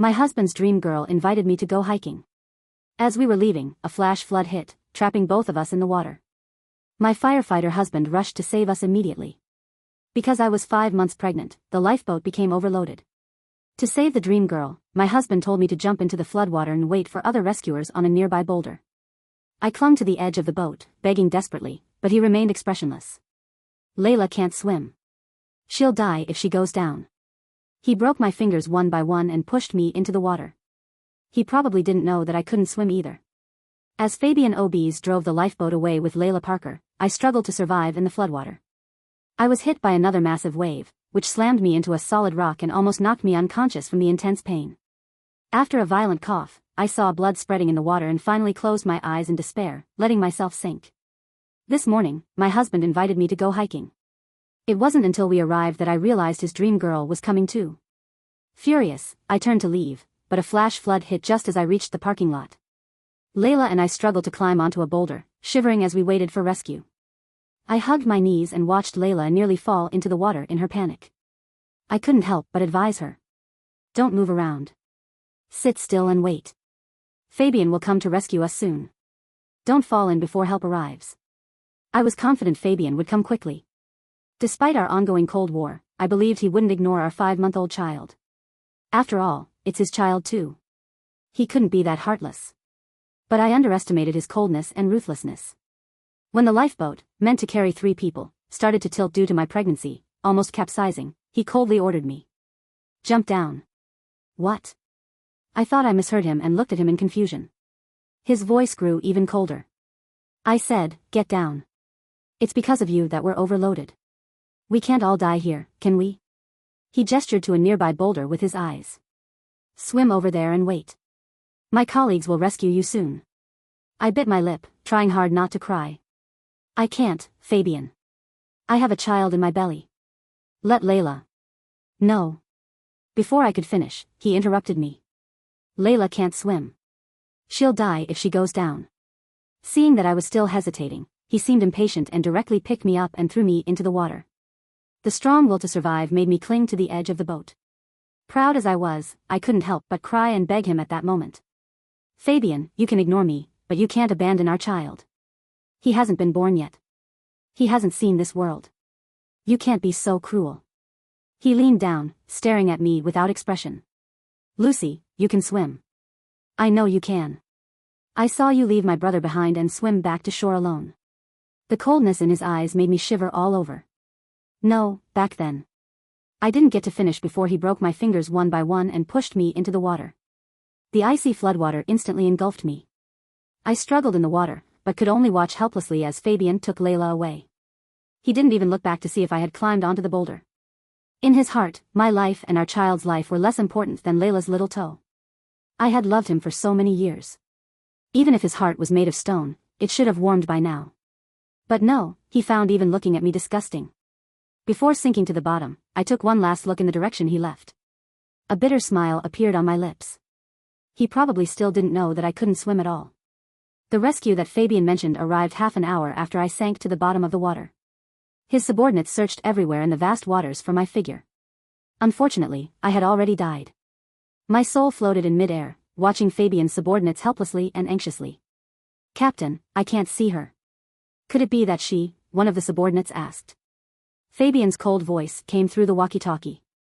My husband's dream girl invited me to go hiking. As we were leaving, a flash flood hit, trapping both of us in the water. My firefighter husband rushed to save us immediately. Because I was 5 months pregnant, the lifeboat became overloaded. To save the dream girl, my husband told me to jump into the floodwater and wait for other rescuers on a nearby boulder. I clung to the edge of the boat, begging desperately, but he remained expressionless. Layla can't swim. She'll die if she goes down. He broke my fingers one by one and pushed me into the water. He probably didn't know that I couldn't swim either. As Fabian OBs drove the lifeboat away with Layla Parker, I struggled to survive in the floodwater. I was hit by another massive wave, which slammed me into a solid rock and almost knocked me unconscious from the intense pain. After a violent cough, I saw blood spreading in the water and finally closed my eyes in despair, letting myself sink. This morning, my husband invited me to go hiking. It wasn't until we arrived that I realized his dream girl was coming too. Furious, I turned to leave, but a flash flood hit just as I reached the parking lot. Layla and I struggled to climb onto a boulder, shivering as we waited for rescue. I hugged my knees and watched Layla nearly fall into the water in her panic. I couldn't help but advise her. Don't move around. Sit still and wait. Fabian will come to rescue us soon. Don't fall in before help arrives. I was confident Fabian would come quickly. Despite our ongoing Cold War, I believed he wouldn't ignore our 5-month-old child. After all, it's his child too. He couldn't be that heartless. But I underestimated his coldness and ruthlessness. When the lifeboat, meant to carry 3 people, started to tilt due to my pregnancy, almost capsizing, he coldly ordered me. Jump down. What? I thought I misheard him and looked at him in confusion. His voice grew even colder. I said, get down. It's because of you that we're overloaded. We can't all die here, can we? He gestured to a nearby boulder with his eyes. Swim over there and wait. My colleagues will rescue you soon. I bit my lip, trying hard not to cry. I can't, Fabian. I have a child in my belly. Let Layla. No. Before I could finish, he interrupted me. Layla can't swim. She'll die if she goes down. Seeing that I was still hesitating, he seemed impatient and directly picked me up and threw me into the water. The strong will to survive made me cling to the edge of the boat. Proud as I was, I couldn't help but cry and beg him at that moment. Fabian, you can ignore me, but you can't abandon our child. He hasn't been born yet. He hasn't seen this world. You can't be so cruel. He leaned down, staring at me without expression. Lucy, you can swim. I know you can. I saw you leave my brother behind and swim back to shore alone. The coldness in his eyes made me shiver all over. No, back then. I didn't get to finish before he broke my fingers one by one and pushed me into the water. The icy floodwater instantly engulfed me. I struggled in the water, but could only watch helplessly as Fabian took Layla away. He didn't even look back to see if I had climbed onto the boulder. In his heart, my life and our child's life were less important than Layla's little toe. I had loved him for so many years. Even if his heart was made of stone, it should have warmed by now. But no, he found even looking at me disgusting. Before sinking to the bottom, I took one last look in the direction he left. A bitter smile appeared on my lips. He probably still didn't know that I couldn't swim at all. The rescue that Fabian mentioned arrived half an hour after I sank to the bottom of the water. His subordinates searched everywhere in the vast waters for my figure. Unfortunately, I had already died. My soul floated in midair, watching Fabian's subordinates helplessly and anxiously. Captain, I can't see her. Could it be that she, one of the subordinates asked. Fabian's cold voice came through the walkie-talkie.